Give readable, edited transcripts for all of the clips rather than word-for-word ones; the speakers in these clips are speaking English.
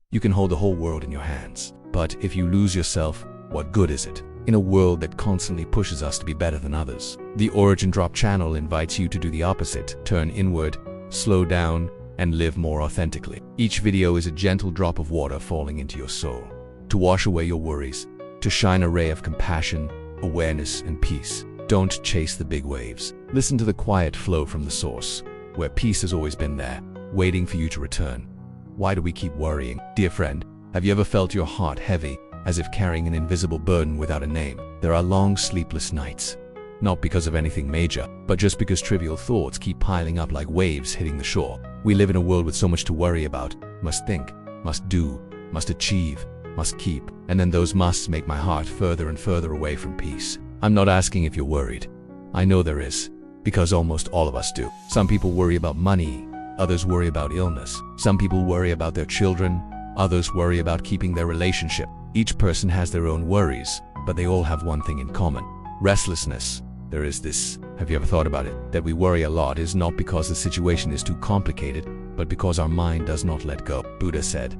You can hold the whole world in your hands. But if you lose yourself, what good is it? In a world that constantly pushes us to be better than others, the Origin Drop channel invites you to do the opposite. Turn inward, slow down, and live more authentically. Each video is a gentle drop of water falling into your soul, to wash away your worries, to shine a ray of compassion, awareness, and peace. Don't chase the big waves. Listen to the quiet flow from the source, where peace has always been there, waiting for you to return. Why do we keep worrying? Dear friend, have you ever felt your heart heavy, as if carrying an invisible burden without a name? There are long, sleepless nights, not because of anything major, but just because trivial thoughts keep piling up like waves hitting the shore. We live in a world with so much to worry about. Must think, must do, must achieve, must keep, and then those musts make my heart further and further away from peace. I'm not asking if you're worried. I know there is, because almost all of us do. Some people worry about money, others worry about illness. Some people worry about their children, others worry about keeping their relationship. Each person has their own worries, but they all have one thing in common: restlessness. There is this, have you ever thought about it, that we worry a lot is not because the situation is too complicated, but because our mind does not let go. Buddha said,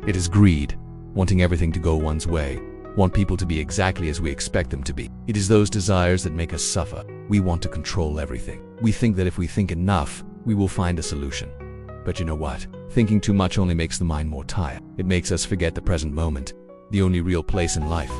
it is greed, wanting everything to go one's way, want people to be exactly as we expect them to be. It is those desires that make us suffer. We want to control everything. We think that if we think enough, we will find a solution. But you know what? Thinking too much only makes the mind more tired. It makes us forget the present moment, the only real place in life.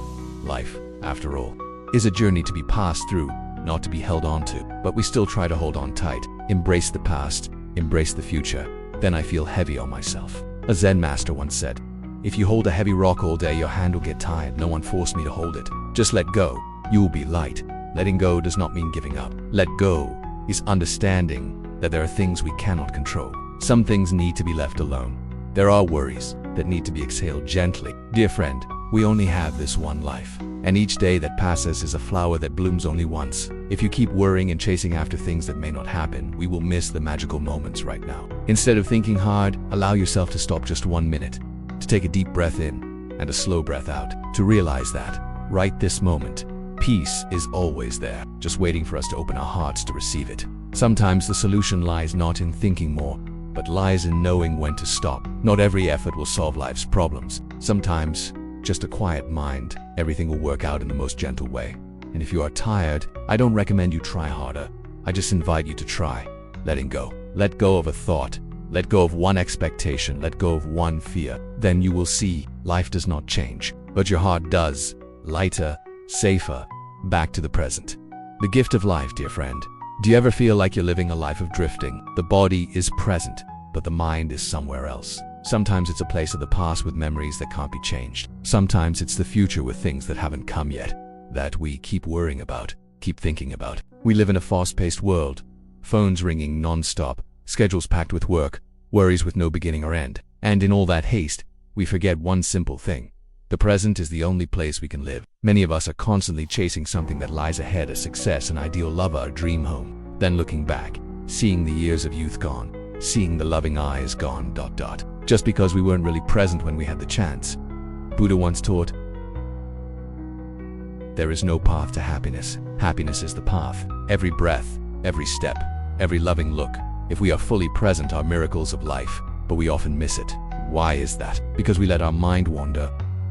Life, after all, is a journey to be passed through, not to be held on to. But we still try to hold on tight, embrace the past, embrace the future. Then I feel heavy on myself. A Zen master once said, if you hold a heavy rock all day, your hand will get tired. No one forced me to hold it. Just let go. You will be light. Letting go does not mean giving up. Let go is understanding that there are things we cannot control. Some things need to be left alone. There are worries that need to be exhaled gently. Dear friend, we only have this one life, and each day that passes is a flower that blooms only once. If you keep worrying and chasing after things that may not happen, we will miss the magical moments right now. Instead of thinking hard, allow yourself to stop just 1 minute, to take a deep breath in and a slow breath out, to realize that, right this moment, peace is always there, just waiting for us to open our hearts to receive it. Sometimes the solution lies not in thinking more, but lies in knowing when to stop. Not every effort will solve life's problems. Sometimes, just a quiet mind, everything will work out in the most gentle way. And if you are tired, I don't recommend you try harder. I just invite you to try letting go. Let go of a thought. Let go of one expectation. Let go of one fear. Then you will see life does not change, but your heart does. Lighter, safer, back to the present. The gift of life, dear friend. Do you ever feel like you're living a life of drifting? The body is present, but the mind is somewhere else. Sometimes it's a place of the past with memories that can't be changed. Sometimes it's the future with things that haven't come yet, that we keep worrying about, keep thinking about. We live in a fast-paced world. Phones ringing non-stop, schedules packed with work, worries with no beginning or end. And in all that haste, we forget one simple thing. The present is the only place we can live. Many of us are constantly chasing something that lies ahead: a success, an ideal lover, a dream home. Then looking back, seeing the years of youth gone, seeing the loving eyes gone, ... just because we weren't really present when we had the chance. Buddha once taught, there is no path to happiness. Happiness is the path. Every breath, every step, every loving look. If we are fully present, are miracles of life, but we often miss it. Why is that? Because we let our mind wander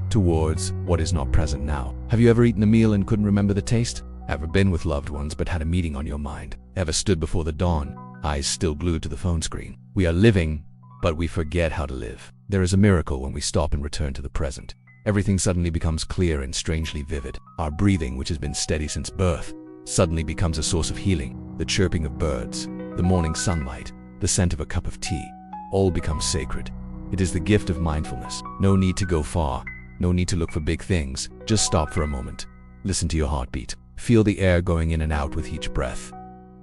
towards what is not present now. Have you ever eaten a meal and couldn't remember the taste? Ever been with loved ones but had a meeting on your mind? Ever stood before the dawn, eyes still glued to the phone screen? We are living, but we forget how to live. There is a miracle when we stop and return to the present. Everything suddenly becomes clear and strangely vivid. Our breathing, which has been steady since birth, suddenly becomes a source of healing. The chirping of birds, the morning sunlight, the scent of a cup of tea, all becomes sacred. It is the gift of mindfulness. No need to go far. No need to look for big things. Just stop for a moment. Listen to your heartbeat. Feel the air going in and out with each breath.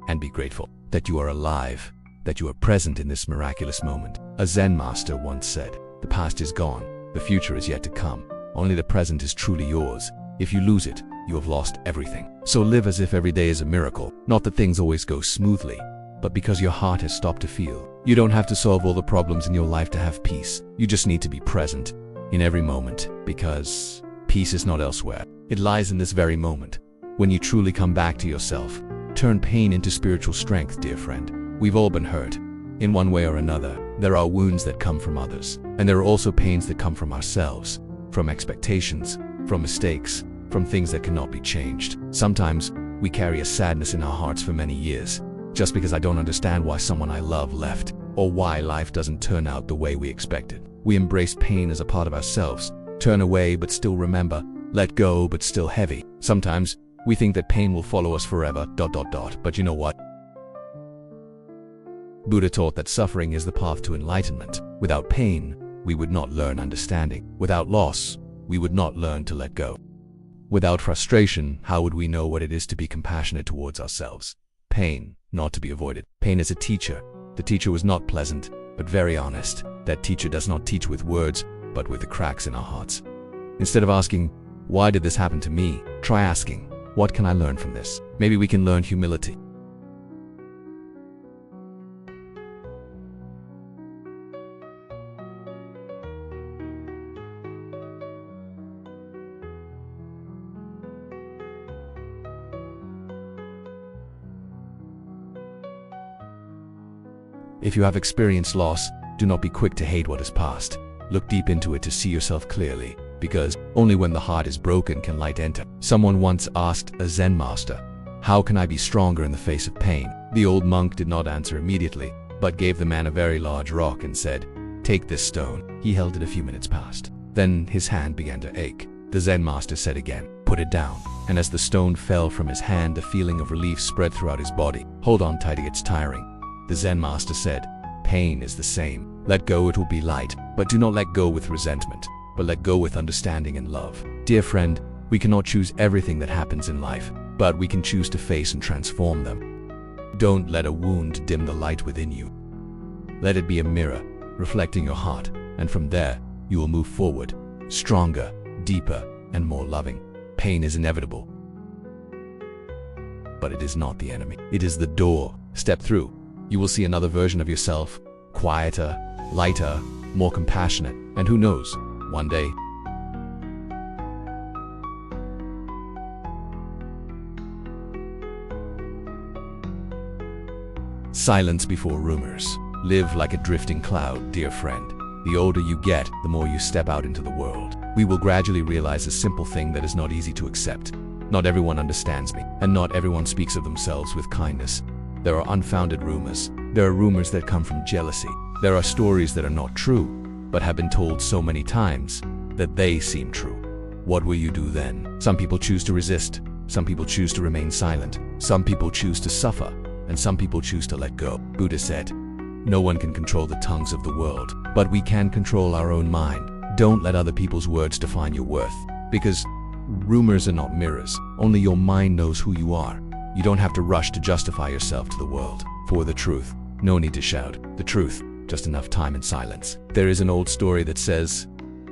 And be grateful that you are alive, that you are present in this miraculous moment. A Zen master once said, the past is gone, the future is yet to come. Only the present is truly yours. If you lose it, you have lost everything. So live as if every day is a miracle. Not that things always go smoothly, but because your heart has stopped to feel. You don't have to solve all the problems in your life to have peace. You just need to be present in every moment, because peace is not elsewhere. It lies in this very moment. When you truly come back to yourself, turn pain into spiritual strength, dear friend. We've all been hurt, in one way or another. There are wounds that come from others, and there are also pains that come from ourselves, from expectations, from mistakes, from things that cannot be changed. Sometimes we carry a sadness in our hearts for many years, just because I don't understand why someone I love left, or why life doesn't turn out the way we expected. We embrace pain as a part of ourselves, turn away but still remember, let go but still heavy. Sometimes we think that pain will follow us forever, but you know what? Buddha taught that suffering is the path to enlightenment. Without pain, we would not learn understanding. Without loss, we would not learn to let go. Without frustration, how would we know what it is to be compassionate towards ourselves? Pain, not to be avoided. Pain is a teacher. The teacher was not pleasant, but very honest. That teacher does not teach with words, but with the cracks in our hearts. Instead of asking, why did this happen to me? Try asking, what can I learn from this? Maybe we can learn humility. If you have experienced loss, do not be quick to hate what is past. Look deep into it to see yourself clearly, because only when the heart is broken can light enter. Someone once asked a Zen master, "How can I be stronger in the face of pain?" The old monk did not answer immediately, but gave the man a very large rock and said, "Take this stone." He held it a few minutes past. Then his hand began to ache. The Zen master said again, "Put it down." And as the stone fell from his hand, a feeling of relief spread throughout his body. "Hold on tight, it's tiring." The Zen master said, "Pain is the same. Let go, it will be light. But do not let go with resentment, but let go with understanding and love." Dear friend, we cannot choose everything that happens in life, but we can choose to face and transform them. Don't let a wound dim the light within you. Let it be a mirror, reflecting your heart, and from there, you will move forward, stronger, deeper, and more loving. Pain is inevitable, but it is not the enemy. It is the door. Step through. You will see another version of yourself, quieter, lighter, more compassionate, and who knows, one day, silence before rumors. Live like a drifting cloud, dear friend. The older you get, the more you step out into the world. We will gradually realize a simple thing that is not easy to accept. Not everyone understands me, and not everyone speaks of themselves with kindness. There are unfounded rumors. There are rumors that come from jealousy. There are stories that are not true, but have been told so many times that they seem true. What will you do then? Some people choose to resist. Some people choose to remain silent. Some people choose to suffer, and some people choose to let go. Buddha said, "No one can control the tongues of the world, but we can control our own mind." Don't let other people's words define your worth, because rumors are not mirrors. Only your mind knows who you are. You don't have to rush to justify yourself to the world. For the truth, no need to shout. The truth, just enough time and silence. There is an old story that says,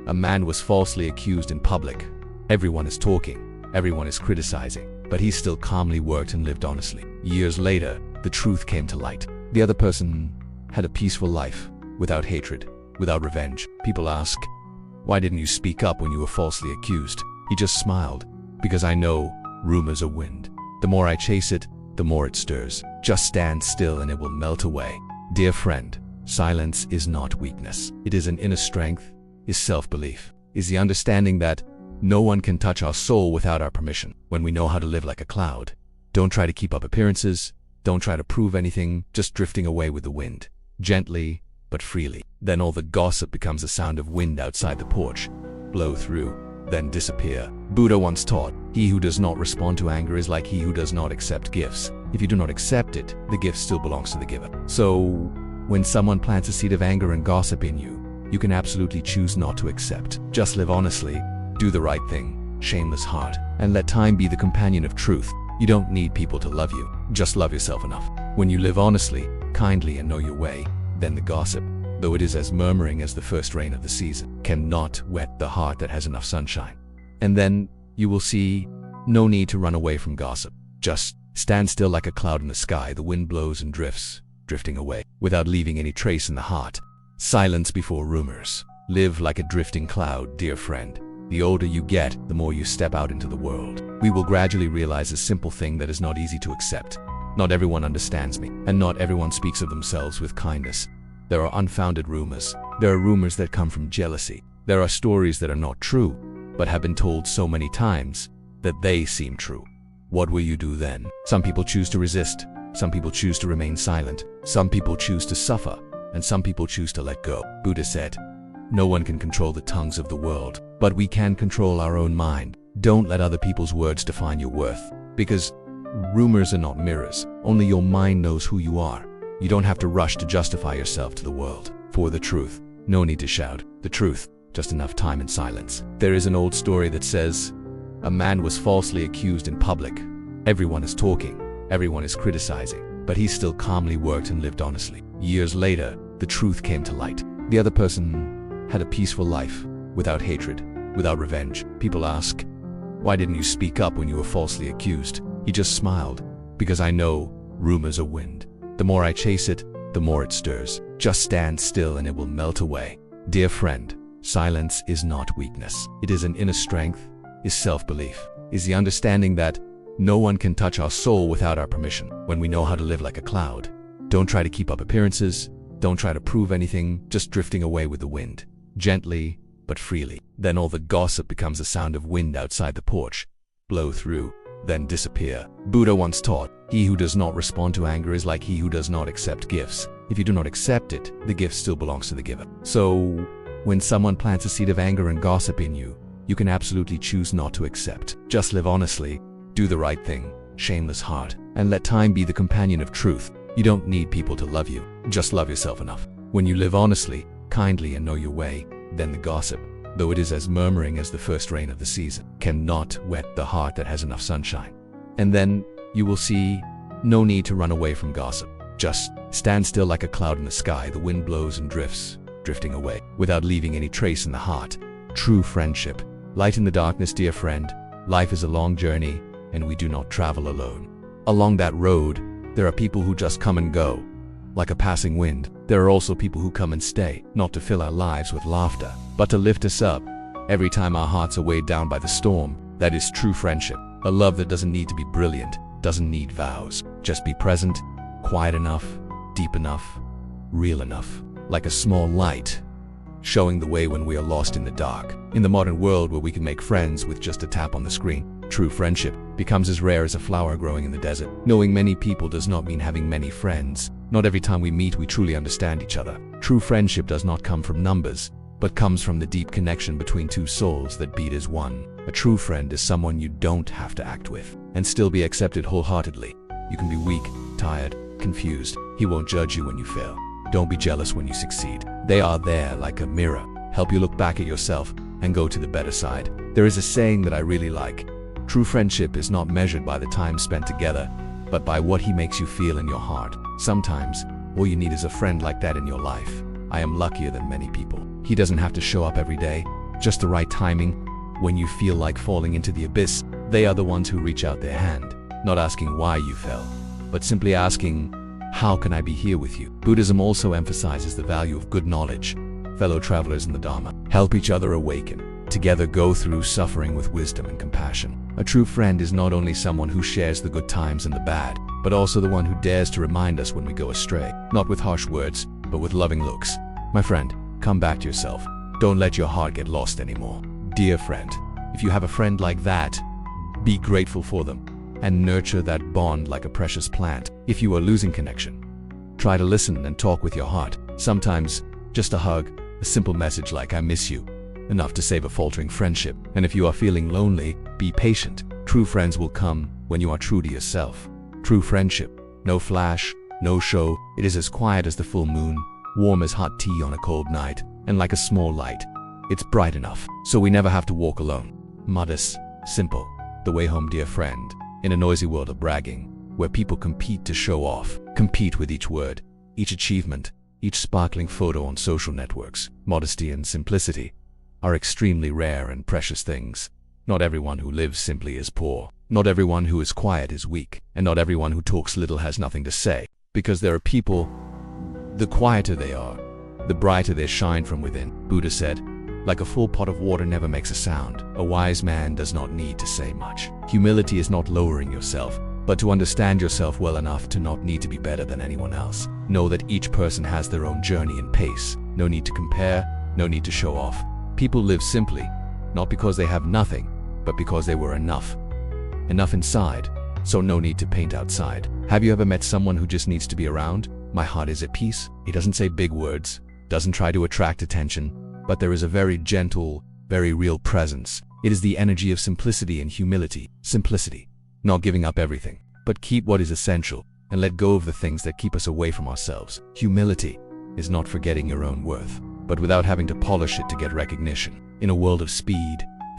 a man was falsely accused in public. Everyone is talking, everyone is criticizing, but he still calmly worked and lived honestly. Years later, the truth came to light. The other person had a peaceful life, without hatred, without revenge. People ask, "Why didn't you speak up when you were falsely accused?" He just smiled, "Because I know rumors are wind. The more I chase it, the more it stirs. Just stand still and it will melt away." Dear friend, silence is not weakness. It is an inner strength, is self-belief, is the understanding that no one can touch our soul without our permission. When we know how to live like a cloud, don't try to keep up appearances, don't try to prove anything, just drifting away with the wind, gently but freely. Then all the gossip becomes the sound of wind outside the porch. Blow through, then disappear. Buddha once taught, "He who does not respond to anger is like he who does not accept gifts. If you do not accept it, the gift still belongs to the giver." So, when someone plants a seed of anger and gossip in you, you can absolutely choose not to accept. Just live honestly, do the right thing, shameless heart, and let time be the companion of truth. You don't need people to love you, just love yourself enough. When you live honestly, kindly, and know your way, then the gossip, though it is as murmuring as the first rain of the season, cannot wet the heart that has enough sunshine. And then you will see no need to run away from gossip. Just stand still like a cloud in the sky. The wind blows and drifts, drifting away, without leaving any trace in the heart. Silence before rumors. Live like a drifting cloud, dear friend. The older you get, the more you step out into the world. We will gradually realize a simple thing that is not easy to accept. Not everyone understands me, and not everyone speaks of themselves with kindness. There are unfounded rumors. There are rumors that come from jealousy. There are stories that are not true, but have been told so many times that they seem true. What will you do then? Some people choose to resist. Some people choose to remain silent. Some people choose to suffer. And some people choose to let go. Buddha said, "No one can control the tongues of the world, but we can control our own mind. Don't let other people's words define your worth, because rumors are not mirrors. Only your mind knows who you are. You don't have to rush to justify yourself to the world. For the truth, no need to shout. The truth, just enough time and silence." There is an old story that says, a man was falsely accused in public. Everyone is talking, everyone is criticizing, but he still calmly worked and lived honestly. Years later, the truth came to light. The other person had a peaceful life, without hatred, without revenge. People ask, "Why didn't you speak up when you were falsely accused?" He just smiled, "Because I know rumors are wind. The more I chase it, the more it stirs. Just stand still and it will melt away." Dear friend, silence is not weakness. It is an inner strength, is self-belief, is the understanding that no one can touch our soul without our permission. When we know how to live like a cloud, don't try to keep up appearances, don't try to prove anything, just drifting away with the wind, gently but freely. Then all the gossip becomes the sound of wind outside the porch, blow through, then disappear. Buddha once taught, "He who does not respond to anger is like he who does not accept gifts. If you do not accept it, the gift still belongs to the giver." So, when someone plants a seed of anger and gossip in you, you can absolutely choose not to accept. Just live honestly, do the right thing, shameless heart, and let time be the companion of truth. You don't need people to love you, just love yourself enough. When you live honestly, kindly, and know your way, then the gossip, though it is as murmuring as the first rain of the season, cannot wet the heart that has enough sunshine. And then you will see no need to run away from gossip. Just stand still like a cloud in the sky. The wind blows and drifts, drifting away, without leaving any trace in the heart. True friendship. Light in the darkness, dear friend. Life is a long journey, and we do not travel alone. Along that road, there are people who just come and go, like a passing wind. There are also people who come and stay, not to fill our lives with laughter, but to lift us up every time our hearts are weighed down by the storm. That is true friendship. A love that doesn't need to be brilliant, doesn't need vows. Just be present, quiet enough, deep enough, real enough, like a small light, showing the way when we are lost in the dark. In the modern world where we can make friends with just a tap on the screen, true friendship becomes as rare as a flower growing in the desert. Knowing many people does not mean having many friends. Not every time we meet we truly understand each other. True friendship does not come from numbers, but comes from the deep connection between two souls that beat as one. A true friend is someone you don't have to act with, and still be accepted wholeheartedly. You can be weak, tired, confused. He won't judge you when you fail. Don't be jealous when you succeed. They are there like a mirror, help you look back at yourself and go to the better side. There is a saying that I really like. True friendship is not measured by the time spent together, but by what he makes you feel in your heart. Sometimes, all you need is a friend like that in your life. I am luckier than many people. He doesn't have to show up every day, just the right timing. When you feel like falling into the abyss, they are the ones who reach out their hand, not asking why you fell, but simply asking, "How can I be here with you?" Buddhism also emphasizes the value of good knowledge. Fellow travelers in the Dharma help each other awaken. Together go through suffering with wisdom and compassion. A true friend is not only someone who shares the good times and the bad, but also the one who dares to remind us when we go astray, not with harsh words, but with loving looks. My friend, come back to yourself. Don't let your heart get lost anymore. Dear friend, if you have a friend like that, be grateful for them and nurture that bond like a precious plant. If you are losing connection, try to listen and talk with your heart. Sometimes, just a hug, a simple message like "I miss you," enough to save a faltering friendship. And if you are feeling lonely, be patient. True friends will come when you are true to yourself. True friendship, no flash, no show. It is as quiet as the full moon, warm as hot tea on a cold night, and like a small light. It's bright enough, so we never have to walk alone. Modest, simple, the way home, dear friend. In a noisy world of bragging, where people compete to show off, compete with each word, each achievement, each sparkling photo on social networks, modesty and simplicity are extremely rare and precious things. Not everyone who lives simply is poor. Not everyone who is quiet is weak. And not everyone who talks little has nothing to say. Because there are people, the quieter they are, the brighter they shine from within. Buddha said, "Like a full pot of water never makes a sound. A wise man does not need to say much." Humility is not lowering yourself, but to understand yourself well enough to not need to be better than anyone else. Know that each person has their own journey and pace. No need to compare, no need to show off. People live simply, not because they have nothing, but because they were enough. Enough inside, so no need to paint outside. Have you ever met someone who just needs to be around? My heart is at peace. He doesn't say big words, doesn't try to attract attention, but there is a very gentle, very real presence. It is the energy of simplicity and humility. Simplicity, not giving up everything, but keep what is essential and let go of the things that keep us away from ourselves. Humility is not forgetting your own worth, but without having to polish it to get recognition. In a world of speed,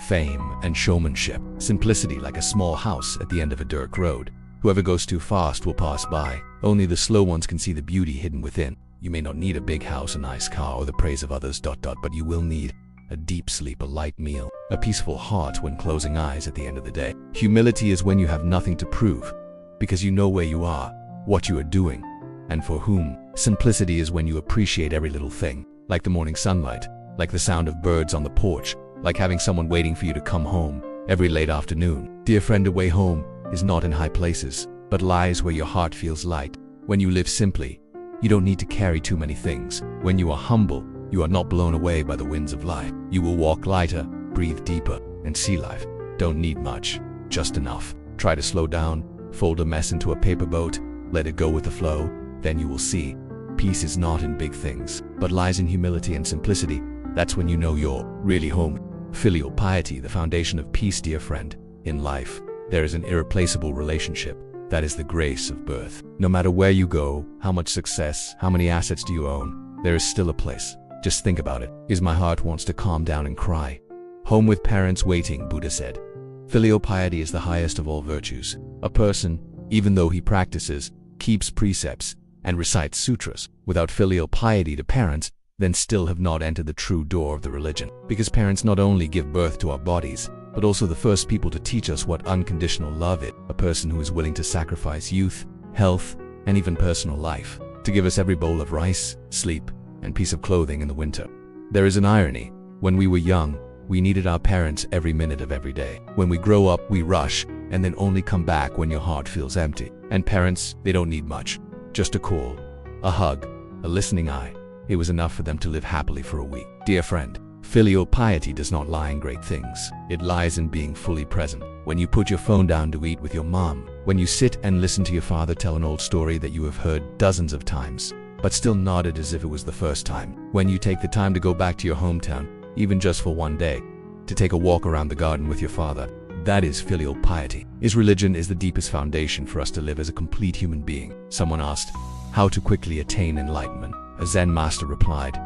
fame, and showmanship, simplicity like a small house at the end of a dirt road. Whoever goes too fast will pass by. Only the slow ones can see the beauty hidden within. You may not need a big house, a nice car, or the praise of others, but you will need a deep sleep, a light meal, a peaceful heart when closing eyes at the end of the day. Humility is when you have nothing to prove, because you know where you are, what you are doing, and for whom. Simplicity is when you appreciate every little thing, like the morning sunlight, like the sound of birds on the porch, like having someone waiting for you to come home every late afternoon. Dear friend, a way home is not in high places, but lies where your heart feels light. When you live simply, you don't need to carry too many things. When you are humble, you are not blown away by the winds of life. You will walk lighter, breathe deeper, and see life. Don't need much, just enough. Try to slow down, fold a mess into a paper boat, let it go with the flow, then you will see. Peace is not in big things, but lies in humility and simplicity. That's when you know you're really home. Filial piety, the foundation of peace, dear friend. In life, there is an irreplaceable relationship. That is the grace of birth. No matter where you go, how much success, how many assets do you own, there is still a place. Just think about it. Is my heart wants to calm down and cry. Home with parents waiting, Buddha said. Filial piety is the highest of all virtues. A person, even though he practices, keeps precepts, and recites sutras, without filial piety to parents, then still have not entered the true door of the religion. Because parents not only give birth to our bodies, but also the first people to teach us what unconditional love is. A person who is willing to sacrifice youth, health, and even personal life, to give us every bowl of rice, sleep, and piece of clothing in the winter. There is an irony. When we were young, we needed our parents every minute of every day. When we grow up, we rush, and then only come back when your heart feels empty. And parents, they don't need much. Just a call, a hug, a listening eye. It was enough for them to live happily for a week. Dear friend, filial piety does not lie in great things. It lies in being fully present. When you put your phone down to eat with your mom, when you sit and listen to your father tell an old story that you have heard dozens of times, but still nodded as if it was the first time. When you take the time to go back to your hometown, even just for one day, to take a walk around the garden with your father, that is filial piety. His religion is the deepest foundation for us to live as a complete human being. Someone asked, how to quickly attain enlightenment? A Zen master replied,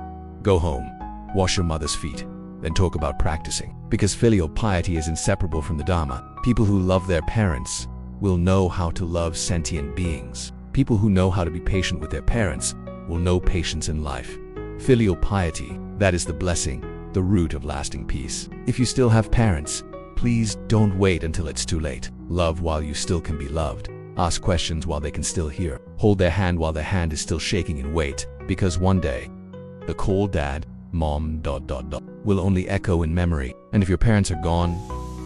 go home, wash your mother's feet, then talk about practicing. Because filial piety is inseparable from the Dharma. People who love their parents will know how to love sentient beings. People who know how to be patient with their parents will know patience in life. Filial piety, that is the blessing, the root of lasting peace. If you still have parents, please don't wait until it's too late. Love while you still can be loved. Ask questions while they can still hear. Hold their hand while their hand is still shaking and wait. Because one day, the call dad, mom, ... will only echo in memory. And if your parents are gone,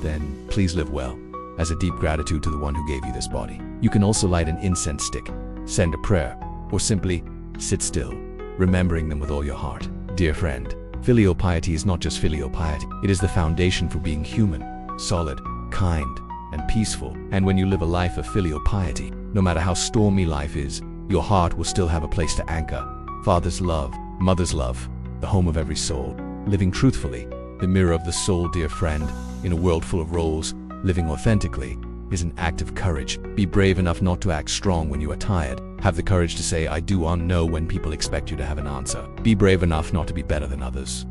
then please live well. As a deep gratitude to the one who gave you this body. You can also light an incense stick, send a prayer, or simply sit still, remembering them with all your heart. Dear friend, filial piety is not just filial piety. It is the foundation for being human, solid, kind, and peaceful. And when you live a life of filial piety, no matter how stormy life is, your heart will still have a place to anchor. Father's love, mother's love, the home of every soul. Living truthfully, the mirror of the soul, dear friend, in a world full of roles, living authentically is an act of courage. Be brave enough not to act strong when you are tired. Have the courage to say I do or no when people expect you to have an answer. Be brave enough not to be better than others,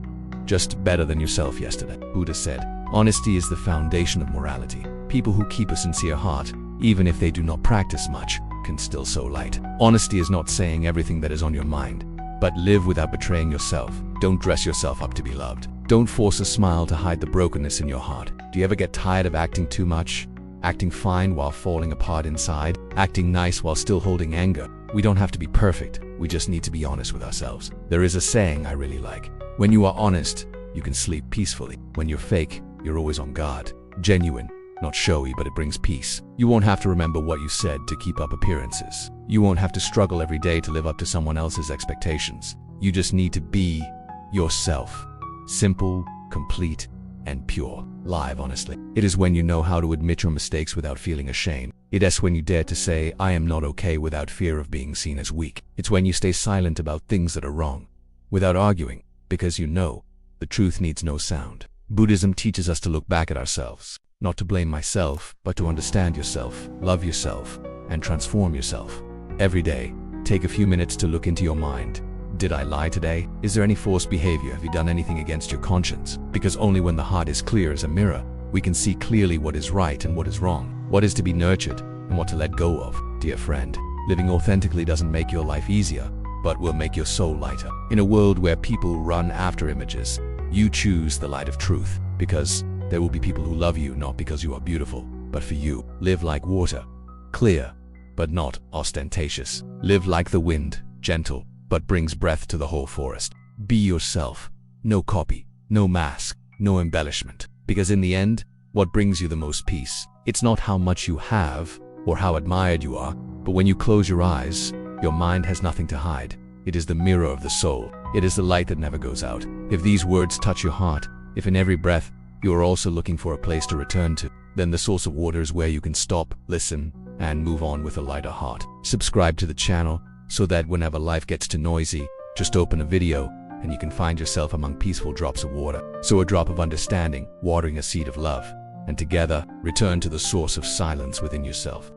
just better than yourself yesterday. Buddha said, honesty is the foundation of morality. People who keep a sincere heart, even if they do not practice much, can still sow light. Honesty is not saying everything that is on your mind, but live without betraying yourself. Don't dress yourself up to be loved. Don't force a smile to hide the brokenness in your heart. Do you ever get tired of acting too much? Acting fine while falling apart inside? Acting nice while still holding anger? We don't have to be perfect. We just need to be honest with ourselves. There is a saying I really like. When you are honest, you can sleep peacefully. When you're fake, you're always on guard. Genuine, not showy, but it brings peace. You won't have to remember what you said to keep up appearances. You won't have to struggle every day to live up to someone else's expectations. You just need to be yourself. Simple, complete, and pure. Live, honestly. It is when you know how to admit your mistakes without feeling ashamed. It is when you dare to say, I am not okay, without fear of being seen as weak. It's when you stay silent about things that are wrong, without arguing, because you know the truth needs no sound. Buddhism teaches us to look back at ourselves, not to blame myself, but to understand yourself, love yourself, and transform yourself. Every day, take a few minutes to look into your mind. Did I lie today? Is there any forced behavior? Have you done anything against your conscience? Because only when the heart is clear as a mirror, we can see clearly what is right and what is wrong, what is to be nurtured and what to let go of. Dear friend, living authentically doesn't make your life easier, but will make your soul lighter. In a world where people run after images, you choose the light of truth, because there will be people who love you not because you are beautiful, but for you. Live like water, clear, but not ostentatious. Live like the wind, gentle, but brings breath to the whole forest. Be yourself. No copy, no mask, no embellishment. Because in the end, what brings you the most peace, it's not how much you have or how admired you are, but when you close your eyes, your mind has nothing to hide. It is the mirror of the soul. It is the light that never goes out. If these words touch your heart, if in every breath you are also looking for a place to return to, then the source of water is where you can stop, listen, and move on with a lighter heart. Subscribe to the channel so that whenever life gets too noisy, just open a video and you can find yourself among peaceful drops of water. So a drop of understanding, watering a seed of love, and together return to the source of silence within yourself.